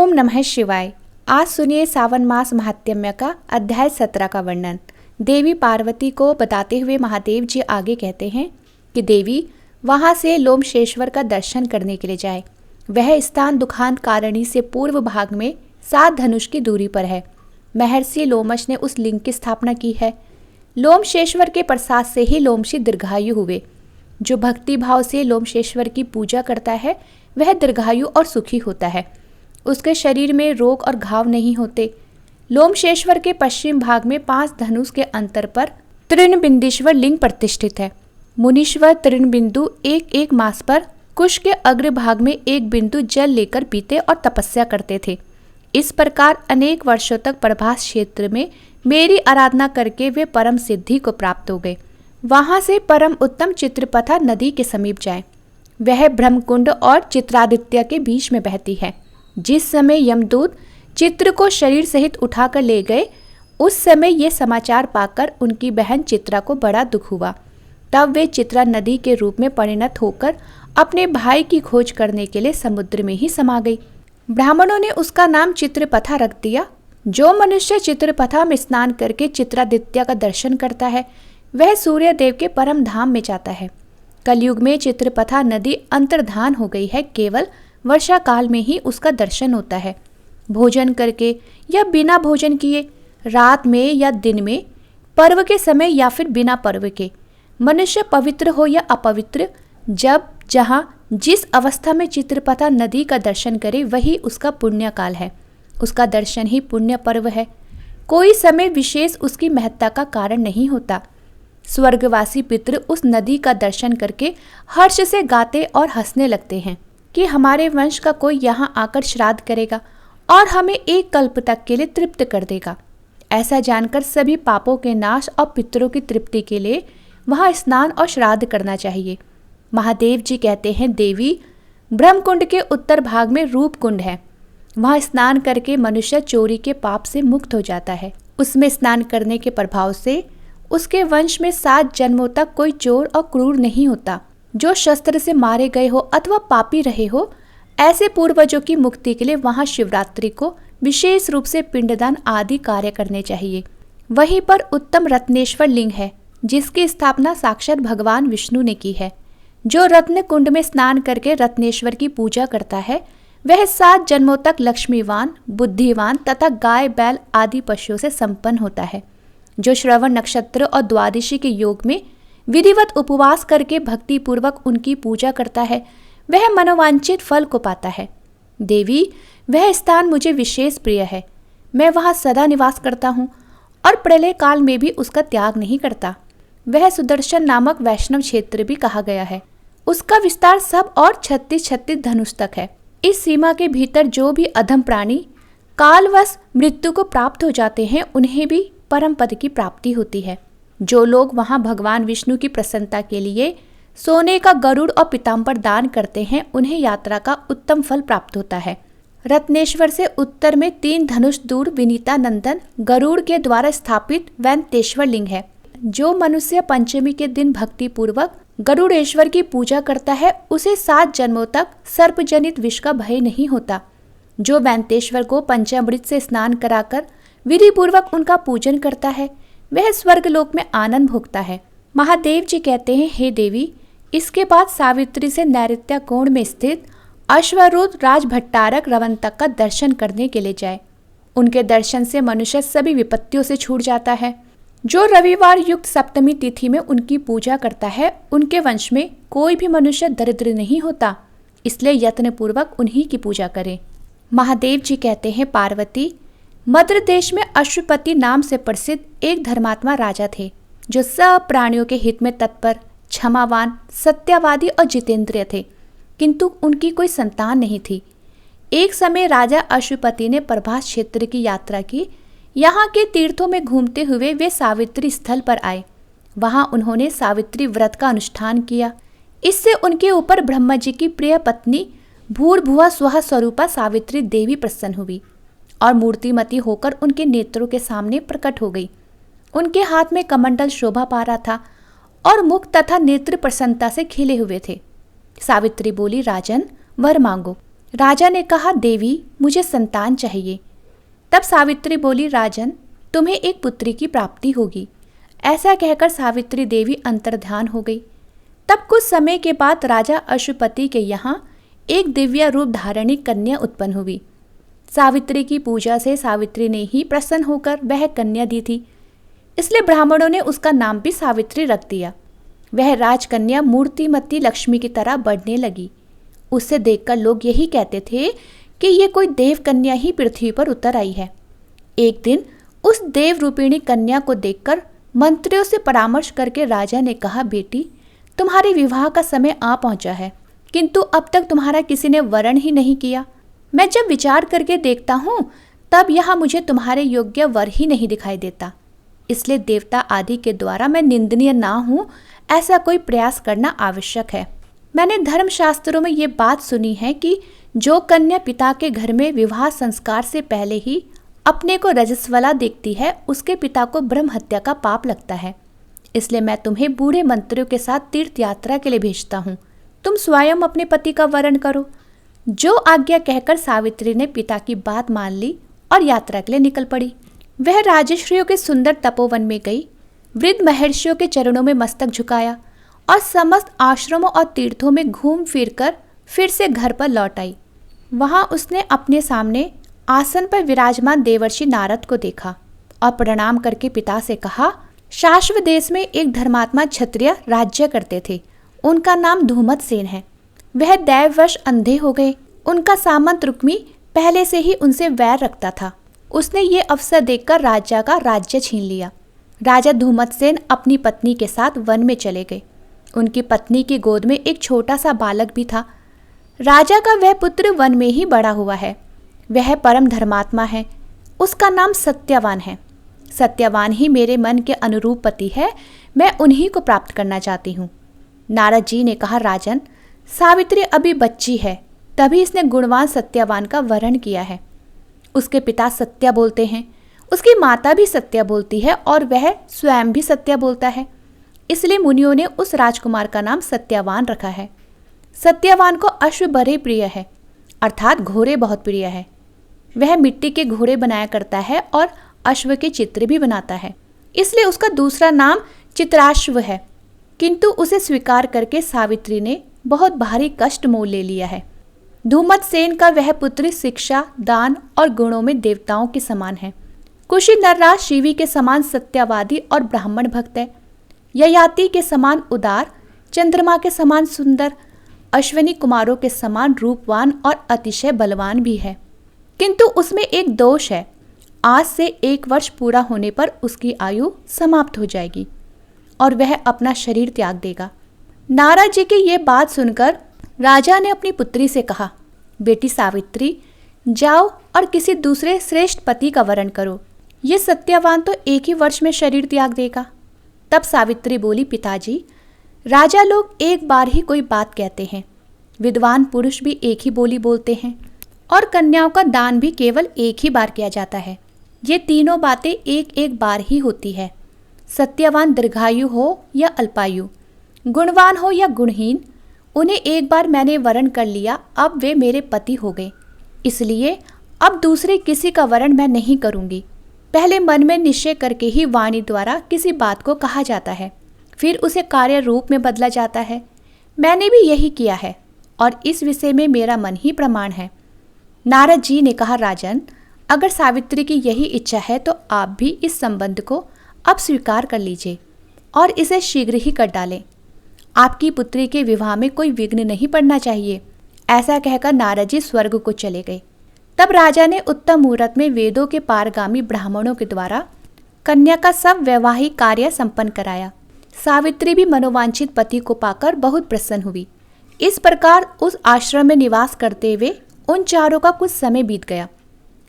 ओम नमः शिवाय। आज सुनिए सावन मास महात्म्य का अध्याय 17 का वर्णन। देवी पार्वती को बताते हुए महादेव जी आगे कहते हैं कि देवी वहां से लोमशेश्वर का दर्शन करने के लिए जाए। वह स्थान दुखांत कारणी से पूर्व भाग में 7 धनुष की दूरी पर है। महर्षि लोमश ने उस लिंग की स्थापना की है। लोमशेश्वर के प्रसाद से ही लोमशी दीर्घायु हुए। जो भक्ति भाव से लोमशेश्वर की पूजा करता है वह दीर्घायु और सुखी होता है। उसके शरीर में रोग और घाव नहीं होते। लोमशेश्वर के पश्चिम भाग में 5 धनुष के अंतर पर तृणबिंदीश्वर लिंग प्रतिष्ठित है। मुनीश्वर तृणबिंदु एक मास पर कुश के अग्रभाग में एक बिंदु जल लेकर पीते और तपस्या करते थे। इस प्रकार अनेक वर्षों तक प्रभास क्षेत्र में मेरी आराधना करके वे परम सिद्धि को प्राप्त हो गए। वहां से परम उत्तम चित्रपथा नदी के समीप जाए। वह ब्रह्मकुंड और चित्रादित्य के बीच में बहती है। जिस समय यमदूत चित्र को शरीर सहित उठाकर ले गए, उस समय ये समाचार पाकर उनकी बहन चित्रा को बड़ा दुख हुआ। तब वे चित्रा नदी के रूप में परिणत होकर अपने भाई की खोज करने के लिए समुद्र में ही समा गई। ब्राह्मणों ने उसका नाम चित्रपथा रख दिया। जो मनुष्य चित्रपथा में स्नान करके चित्रादित्य का दर्शन करता है वह सूर्य देव के परम धाम में जाता है। कलयुग में चित्रपथा नदी अंतर्धान हो गई है। केवल वर्षा काल में ही उसका दर्शन होता है। भोजन करके या बिना भोजन किए, रात में या दिन में, पर्व के समय या फिर बिना पर्व के, मनुष्य पवित्र हो या अपवित्र, जब जहाँ जिस अवस्था में चित्रपथा नदी का दर्शन करे वही उसका पुण्य काल है। उसका दर्शन ही पुण्य पर्व है। कोई समय विशेष उसकी महत्ता का कारण नहीं होता। स्वर्गवासी पितृ उस नदी का दर्शन करके हर्ष से गाते और हंसने लगते हैं कि हमारे वंश का कोई यहाँ आकर श्राद्ध करेगा और हमें एक कल्प तक के लिए तृप्त कर देगा। ऐसा जानकर सभी पापों के नाश और पितरों की तृप्ति के लिए वहाँ स्नान और श्राद्ध करना चाहिए। महादेव जी कहते हैं, देवी ब्रह्मकुंड के उत्तर भाग में रूप कुंड है। वहाँ स्नान करके मनुष्य चोरी के पाप से मुक्त हो जाता है। उसमें स्नान करने के प्रभाव से उसके वंश में 7 जन्मों तक कोई चोर और क्रूर नहीं होता। जो शस्त्र से मारे गए हो अथवा पापी रहे हो, ऐसे पूर्वजों की मुक्ति के लिए वहां शिवरात्रि को विशेष रूप से पिंडदान आदि कार्य करने चाहिए। वहीं पर उत्तम रत्नेश्वर लिंग है, जिसकी स्थापना साक्षात भगवान विष्णु ने की है। जो रत्न कुंड में स्नान करके रत्नेश्वर की पूजा करता है वह 7 जन्मों तक लक्ष्मीवान, बुद्धिवान तथा गाय बैल आदि पशुओं से संपन्न होता है। जो श्रवण नक्षत्र और द्वादशी के योग में विधिवत उपवास करके भक्ति पूर्वक उनकी पूजा करता है वह मनोवांछित फल को पाता है। देवी वह स्थान मुझे विशेष प्रिय है। मैं वहाँ सदा निवास करता हूँ और प्रलय काल में भी उसका त्याग नहीं करता। वह सुदर्शन नामक वैष्णव क्षेत्र भी कहा गया है। उसका विस्तार सब और 36 धनुष तक है। इस सीमा के भीतर जो भी अधम प्राणी कालवश मृत्यु को प्राप्त हो जाते हैं उन्हें भी परम पद की प्राप्ति होती है। जो लोग वहां भगवान विष्णु की प्रसन्नता के लिए सोने का गरुड़ और पीताम्बर दान करते हैं उन्हें यात्रा का उत्तम फल प्राप्त होता है। रत्नेश्वर से उत्तर में 3 धनुष दूर विनीता नंदन गरुड़ के द्वारा स्थापित वैंतेश्वर लिंग है। जो मनुष्य पंचमी के दिन भक्ति पूर्वक गरुड़ेश्वर की पूजा करता है उसे 7 जन्मों तक सर्पजनित विष का भय नहीं होता। जो वैंतेश्वर को पंचामृत से स्नान कराकर विधि पूर्वक उनका पूजन करता है वह स्वर्गलोक में आनंद भोगता है। महादेव जी कहते हैं, हे देवी, इसके बाद सावित्री से नैऋत्य कोण में स्थित अश्वरूढ़ राजभट्टारक रवंतक का दर्शन करने के लिए जाए। उनके दर्शन से मनुष्य सभी विपत्तियों से छूट जाता है। जो रविवार युक्त सप्तमी तिथि में उनकी पूजा करता है उनके वंश में कोई भी मनुष्य दरिद्र नहीं होता। इसलिए यत्न पूर्वक उन्हीं की पूजा करें। महादेव जी कहते हैं, पार्वती, मद्र देश में अश्वपति नाम से प्रसिद्ध एक धर्मात्मा राजा थे जो सब प्राणियों के हित में तत्पर, क्षमावान, सत्यवादी और जितेंद्रिय थे, किंतु उनकी कोई संतान नहीं थी। एक समय राजा अश्वपति ने प्रभास क्षेत्र की यात्रा की। यहाँ के तीर्थों में घूमते हुए वे सावित्री स्थल पर आए। वहां उन्होंने सावित्री व्रत का अनुष्ठान किया। इससे उनके ऊपर ब्रह्मा जी की प्रिय पत्नी भूर्भुवा स्वः स्वरूपा सावित्री देवी प्रसन्न हुई और मूर्तिमती होकर उनके नेत्रों के सामने प्रकट हो गई। उनके हाथ में कमंडल शोभा पा रहा था और मुख तथा नेत्र प्रसन्नता से खिले हुए थे। सावित्री बोली, राजन, वर मांगो। राजा ने कहा, देवी मुझे संतान चाहिए। तब सावित्री बोली, राजन तुम्हें एक पुत्री की प्राप्ति होगी। ऐसा कहकर सावित्री देवी अंतर्ध्यान हो गई। तब कुछ समय के बाद राजा अश्वपति के यहाँ एक दिव्य रूप धारणी कन्या उत्पन्न हुई। सावित्री की पूजा से सावित्री ने ही प्रसन्न होकर वह कन्या दी थी, इसलिए ब्राह्मणों ने उसका नाम भी सावित्री रख दिया। वह राजकन्या मूर्तिमती लक्ष्मी की तरह बढ़ने लगी। उसे देखकर लोग यही कहते थे कि ये कोई देव कन्या ही पृथ्वी पर उतर आई है। एक दिन उस देव रूपिणी कन्या को देखकर मंत्रियों से परामर्श करके राजा ने कहा, बेटी तुम्हारे विवाह का समय आ पहुंचा है, किंतु अब तक तुम्हारा किसी ने वरण ही नहीं किया। मैं जब विचार करके देखता हूँ तब यहाँ मुझे तुम्हारे योग्य वर ही नहीं दिखाई देता। इसलिए देवता आदि के द्वारा मैं निंदनीय ना हूँ, ऐसा कोई प्रयास करना आवश्यक है। मैंने धर्मशास्त्रों में ये बात सुनी है कि जो कन्या पिता के घर में विवाह संस्कार से पहले ही अपने को रजस्वला देखती है, उसके पिता को ब्रह्म हत्या का पाप लगता है। इसलिए मैं तुम्हें बूढ़े मंत्रियों के साथ तीर्थ यात्रा के लिए भेजता हूँ। तुम स्वयं अपने पति का वरण करो। जो आज्ञा कहकर सावित्री ने पिता की बात मान ली और यात्रा के लिए निकल पड़ी। वह राजश्रियों के सुंदर तपोवन में गई, वृद्ध महर्षियों के चरणों में मस्तक झुकाया और समस्त आश्रमों और तीर्थों में घूम फिर से घर पर लौट आई। वहां उसने अपने सामने आसन पर विराजमान देवर्षि नारद को देखा और प्रणाम करके पिता से कहा, शाश्वत देश में एक धर्मात्मा क्षत्रिय राज्य करते थे। उनका नाम धूमत सेन है। वह दैववश अंधे हो गए। उनका सामंत रुक्मी पहले से ही उनसे वैर रखता था। उसने ये अवसर देखकर राजा का राज्य छीन लिया। राजा धूमत सेन अपनी पत्नी के साथ वन में चले गए। उनकी पत्नी की गोद में एक छोटा सा बालक भी था। राजा का वह पुत्र वन में ही बड़ा हुआ है। वह परम धर्मात्मा है। उसका नाम सत्यवान है। सत्यवान ही मेरे मन के अनुरूप पति है। मैं उन्हीं को प्राप्त करना चाहती हूँ। नारद जी ने कहा, राजन सावित्री अभी बच्ची है, तभी इसने गुणवान सत्यवान का वरण किया है। उसके पिता सत्य बोलते हैं, उसकी माता भी सत्य बोलती है और वह स्वयं भी सत्य बोलता है। इसलिए मुनियों ने उस राजकुमार का नाम सत्यवान रखा है। सत्यवान को अश्व बड़े प्रिय है, अर्थात घोड़े बहुत प्रिय है। वह मिट्टी के घोड़े बनाया करता है और अश्व के चित्र भी बनाता है। इसलिए उसका दूसरा नाम चित्राश्व है। किंतु उसे स्वीकार करके सावित्री ने बहुत भारी कष्ट मोल ले लिया है। धूमत सेन का वह पुत्र शिक्षा, दान और गुणों में देवताओं के समान है। कुशी नरराज शिवी के समान सत्यवादी और ब्राह्मण भक्त है। ययाति के समान उदार, चंद्रमा के समान सुंदर, अश्विनी कुमारों के समान रूपवान और अतिशय बलवान भी है। किंतु उसमें एक दोष है। आज से 1 वर्ष पूरा होने पर उसकी आयु समाप्त हो जाएगी और वह अपना शरीर त्याग देगा। नारद जी की ये बात सुनकर राजा ने अपनी पुत्री से कहा, बेटी सावित्री जाओ और किसी दूसरे श्रेष्ठ पति का वरण करो। ये सत्यवान तो 1 ही वर्ष में शरीर त्याग देगा। तब सावित्री बोली, पिताजी राजा लोग एक बार ही कोई बात कहते हैं। विद्वान पुरुष भी एक ही बोली बोलते हैं और कन्याओं का दान भी केवल 1 ही बार किया जाता है। ये तीनों बातें एक बार ही होती है। सत्यवान दीर्घायु हो या अल्पायु, गुणवान हो या गुणहीन, उन्हें एक बार मैंने वरण कर लिया, अब वे मेरे पति हो गए। इसलिए अब दूसरे किसी का वरण मैं नहीं करूँगी। पहले मन में निश्चय करके ही वाणी द्वारा किसी बात को कहा जाता है, फिर उसे कार्य रूप में बदला जाता है। मैंने भी यही किया है और इस विषय में मेरा मन ही प्रमाण है। नारद जी ने कहा, राजन अगर सावित्री की यही इच्छा है तो आप भी इस संबंध को अब स्वीकार कर लीजिए और इसे शीघ्र ही कर डालें। आपकी पुत्री के विवाह में कोई विघ्न नहीं पड़ना चाहिए। ऐसा कहकर नारद जी स्वर्ग को चले गए। तब राजा ने उत्तम मुहूर्त में वेदों के पारगामी ब्राह्मणों के द्वारा कन्या का सब वैवाहिक कार्य संपन्न कराया। सावित्री भी मनोवांछित पति को पाकर बहुत प्रसन्न हुई। इस प्रकार उस आश्रम में निवास करते हुए उन चारों का कुछ समय बीत गया।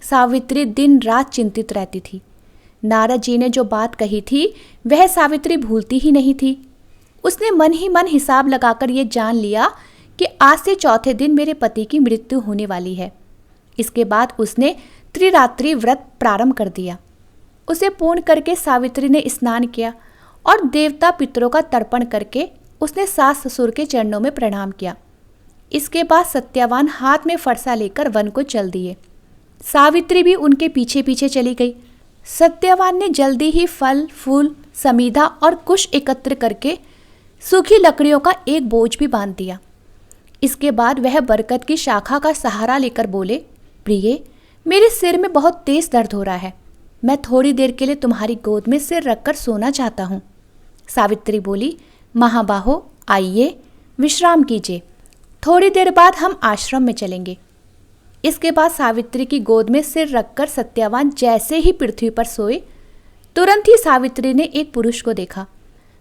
सावित्री दिन रात चिंतित रहती थी। नारद जी ने जो बात कही थी वह सावित्री भूलती ही नहीं थी। उसने मन ही मन हिसाब लगाकर ये जान लिया कि आज से 4थे दिन मेरे पति की मृत्यु होने वाली है। इसके बाद उसने त्रिरात्रि व्रत प्रारंभ कर दिया। उसे पूर्ण करके सावित्री ने स्नान किया और देवता पितरों का तर्पण करके उसने सास ससुर के चरणों में प्रणाम किया। इसके बाद सत्यवान हाथ में फरसा लेकर वन को चल दिए। सावित्री भी उनके पीछे पीछे चली गई। सत्यवान ने जल्दी ही फल फूल समीधा और कुश एकत्र करके सूखी लकड़ियों का एक बोझ भी बांध दिया। इसके बाद वह बरगद की शाखा का सहारा लेकर बोले, प्रिय, मेरे सिर में बहुत तेज दर्द हो रहा है। मैं थोड़ी देर के लिए तुम्हारी गोद में सिर रखकर सोना चाहता हूँ। सावित्री बोली, महाबाहो, आइए विश्राम कीजिए, थोड़ी देर बाद हम आश्रम में चलेंगे। इसके बाद सावित्री की गोद में सिर रखकर सत्यवान जैसे ही पृथ्वी पर सोए, तुरंत ही सावित्री ने एक पुरुष को देखा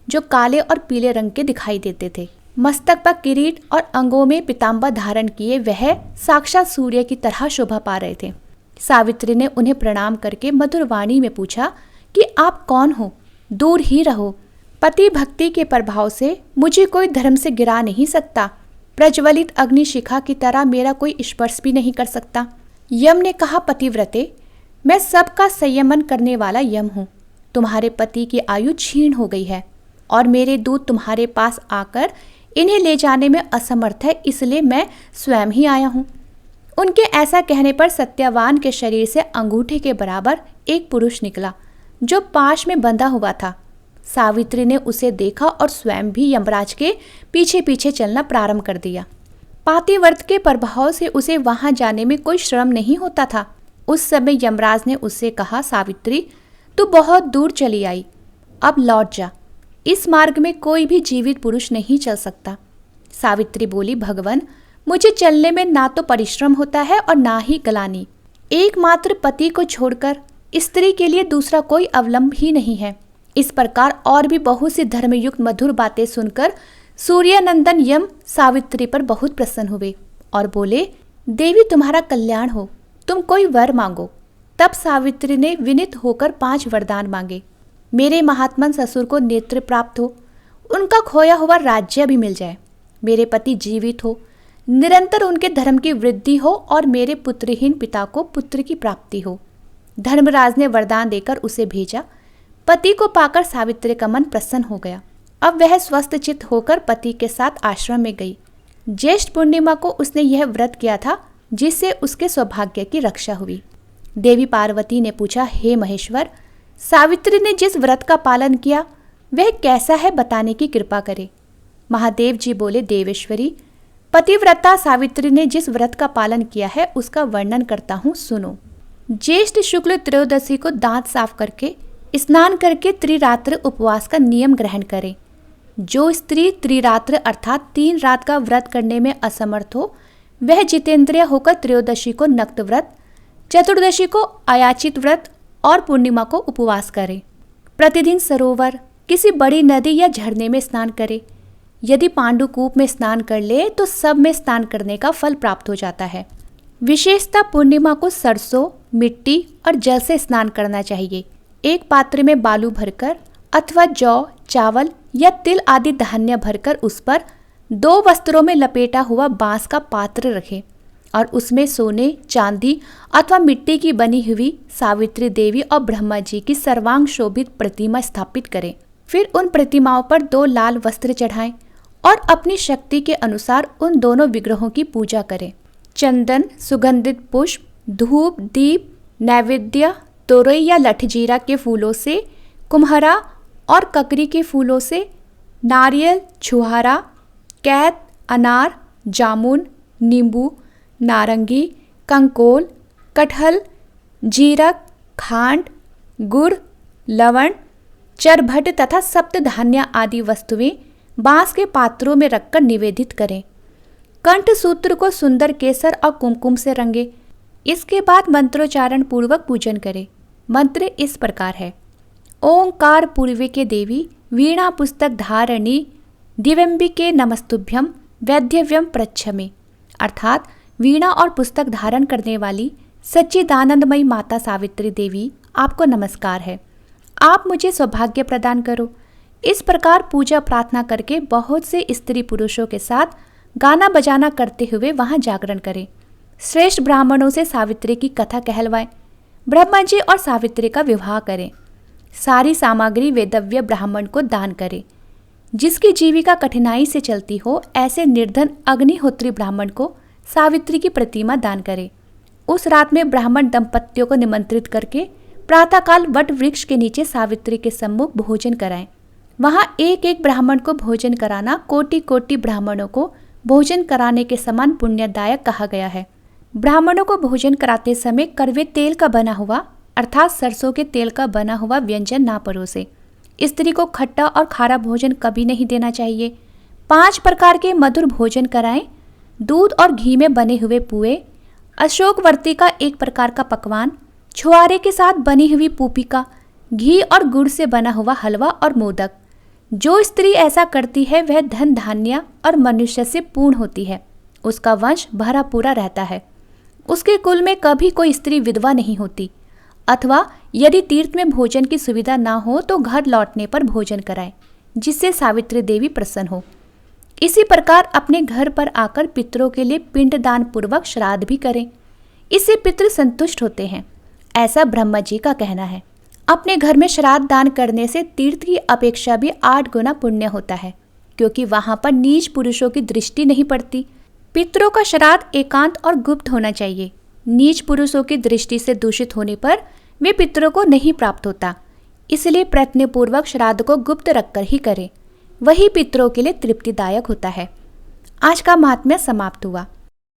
जो काले और पीले रंग के दिखाई देते थे। मस्तक पर किरीट और अंगों में पीताम्बर धारण किए वह साक्षात सूर्य की तरह शोभा पा रहे थे। सावित्री ने उन्हें प्रणाम करके मधुर वाणी में पूछा कि आप कौन हो? दूर ही रहो, पति भक्ति के प्रभाव से मुझे कोई धर्म से गिरा नहीं सकता। प्रज्वलित अग्निशिखा की तरह मेरा कोई स्पर्श भी नहीं कर सकता। यम ने कहा, पतिव्रते, मैं सबका संयमन करने वाला यम हूँ। तुम्हारे पति की आयु क्षीण हो गई है और मेरे दूत तुम्हारे पास आकर इन्हें ले जाने में असमर्थ है, इसलिए मैं स्वयं ही आया हूँ। उनके ऐसा कहने पर सत्यवान के शरीर से अंगूठे के बराबर एक पुरुष निकला जो पाश में बंधा हुआ था। सावित्री ने उसे देखा और स्वयं भी यमराज के पीछे पीछे चलना प्रारंभ कर दिया। पातिव्रत के प्रभाव से उसे वहां जाने में कोई श्रम नहीं होता था। उस समय यमराज ने उससे कहा, सावित्री, तू बहुत दूर चली आई, अब लौट जा। इस मार्ग में कोई भी जीवित पुरुष नहीं चल सकता। सावित्री बोली, भगवान, मुझे चलने में ना तो परिश्रम होता है और ना ही ग्लानि। एकमात्र पति को छोड़कर स्त्री के लिए दूसरा कोई अवलंब ही नहीं है। इस प्रकार और भी बहुत सी धर्मयुक्त मधुर बातें सुनकर सूर्यनंदन यम सावित्री पर बहुत प्रसन्न हुए और बोले, देवी, तुम्हारा कल्याण हो, तुम कोई वर मांगो। तब सावित्री ने विनित होकर 5 वरदान मांगे। मेरे महात्मन ससुर को नेत्र प्राप्त हो, उनका खोया हुआ राज्य भी मिल जाए, मेरे पति जीवित हो, निरंतर उनके धर्म की वृद्धि हो और मेरे पुत्रहीन पिता को पुत्र की प्राप्ति हो। धर्मराज ने वरदान देकर उसे भेजा। पति को पाकर सावित्री का मन प्रसन्न हो गया। अब वह स्वस्थ चित्त होकर पति के साथ आश्रम में गई। ज्येष्ठ पूर्णिमा को उसने यह व्रत किया था जिससे उसके सौभाग्य की रक्षा हुई। देवी पार्वती ने पूछा, हे महेश्वर, सावित्री ने जिस व्रत का पालन किया वह कैसा है, बताने की कृपा करे। महादेव जी बोले, देवेश्वरी, पतिव्रता सावित्री ने जिस व्रत का पालन किया है उसका वर्णन करता हूँ, सुनो। ज्येष्ठ शुक्ल त्रयोदशी को दांत साफ करके स्नान करके त्रिरात्र उपवास का नियम ग्रहण करें। जो स्त्री त्रिरात्र अर्थात 3 रात का व्रत करने में असमर्थ हो वह जितेंद्रिय होकर त्रयोदशी को नक्त व्रत, चतुर्दशी को अयाचित व्रत और पूर्णिमा को उपवास करे। प्रतिदिन सरोवर, किसी बड़ी नदी या झरने में स्नान करे। यदि पांडुकूप में स्नान कर ले तो सब में स्नान करने का फल प्राप्त हो जाता है। विशेषतः पूर्णिमा को सरसों, मिट्टी और जल से स्नान करना चाहिए। एक पात्र में बालू भरकर अथवा जौ, चावल या तिल आदि धान्य भरकर उस पर 2 वस्त्रों में लपेटा हुआ बांस का पात्र रखें और उसमें सोने, चांदी अथवा मिट्टी की बनी हुई सावित्री देवी और ब्रह्मा जी की सर्वांग शोभित प्रतिमा स्थापित करें। फिर उन प्रतिमाओं पर 2 लाल वस्त्र चढ़ाएं और अपनी शक्ति के अनुसार उन दोनों विग्रहों की पूजा करें। चंदन, सुगंधित पुष्प, धूप, दीप, नैवेद्य, तोरई या लठजीरा के फूलों से, कुम्हरा और ककरी के फूलों से, नारियल, छुहारा, कैत, अनार, जामुन, नींबू, नारंगी, कंकोल, कटहल, जीरक, खांड, गुड़, लवण, चरभट तथा सप्तधान्य आदि वस्तुएं बांस के पात्रों में रखकर निवेदित करें। कंठ सूत्र को सुंदर केसर और कुमकुम से रंगे। इसके बाद मंत्रोच्चारण पूर्वक पूजन करें। मंत्र इस प्रकार है, ओंकार पूर्विके देवी वीणा पुस्तक धारणी दिव्यंबिके नमस्तुभ्यम वैद्यव्यम प्रच्छमे। अर्थात वीणा और पुस्तक धारण करने वाली सच्चिदानंदमयी माता सावित्री देवी, आपको नमस्कार है, आप मुझे सौभाग्य प्रदान करो। इस प्रकार पूजा प्रार्थना करके बहुत से स्त्री पुरुषों के साथ गाना बजाना करते हुए वहां जागरण करें। श्रेष्ठ ब्राह्मणों से सावित्री की कथा कहलवाएं। ब्रह्मा जी और सावित्री का विवाह करें। सारी सामग्री वेदव्य ब्राह्मण को दान करें। जिसकी जीविका कठिनाई से चलती हो, ऐसे निर्धन अग्निहोत्री ब्राह्मण को सावित्री की प्रतिमा दान करे। उस रात में ब्राह्मण दंपतियों को निमंत्रित करके प्रातःकाल वट वृक्ष के नीचे सावित्री के सम्मुख भोजन कराएं। वहां एक एक ब्राह्मण को भोजन कराना कोटि कोटि ब्राह्मणों को भोजन कराने के समान पुण्यदायक कहा गया है। ब्राह्मणों को भोजन कराते समय कड़वे तेल का बना हुआ अर्थात सरसों के तेल का बना हुआ व्यंजन ना परोसे। स्त्री को खट्टा और खारा भोजन कभी नहीं देना चाहिए। 5 प्रकार के मधुर भोजन कराएं। दूध और घी में बने हुए पुए, अशोकवर्ती का एक प्रकार का पकवान, छुआरे के साथ बनी हुई पूपिका, घी और गुड़ से बना हुआ हलवा और मोदक। जो स्त्री ऐसा करती है वह धन धान्य और मनुष्य से पूर्ण होती है। उसका वंश भरा पूरा रहता है। उसके कुल में कभी कोई स्त्री विधवा नहीं होती। अथवा यदि तीर्थ में भोजन की सुविधा ना हो तो घर लौटने पर भोजन कराएं, जिससे सावित्री देवी प्रसन्न हो। इसी प्रकार अपने घर पर आकर पितरों के लिए पिंडदान पूर्वक श्राद्ध भी करें। इससे पितृ संतुष्ट होते हैं, ऐसा ब्रह्मा जी का कहना है। अपने घर में श्राद्ध दान करने से तीर्थ की अपेक्षा भी 8 गुना पुण्य होता है, क्योंकि वहां पर नीच पुरुषों की दृष्टि नहीं पड़ती। पितरों का श्राद्ध एकांत और गुप्त होना चाहिए। नीच पुरुषों की दृष्टि से दूषित होने पर वे पितरों को नहीं प्राप्त होता। इसलिए प्रयत्नपूर्वक श्राद्ध को गुप्त रखकर ही करें, वही पितरों के लिए तृप्तिदायक होता है। आज का महात्म्य समाप्त हुआ।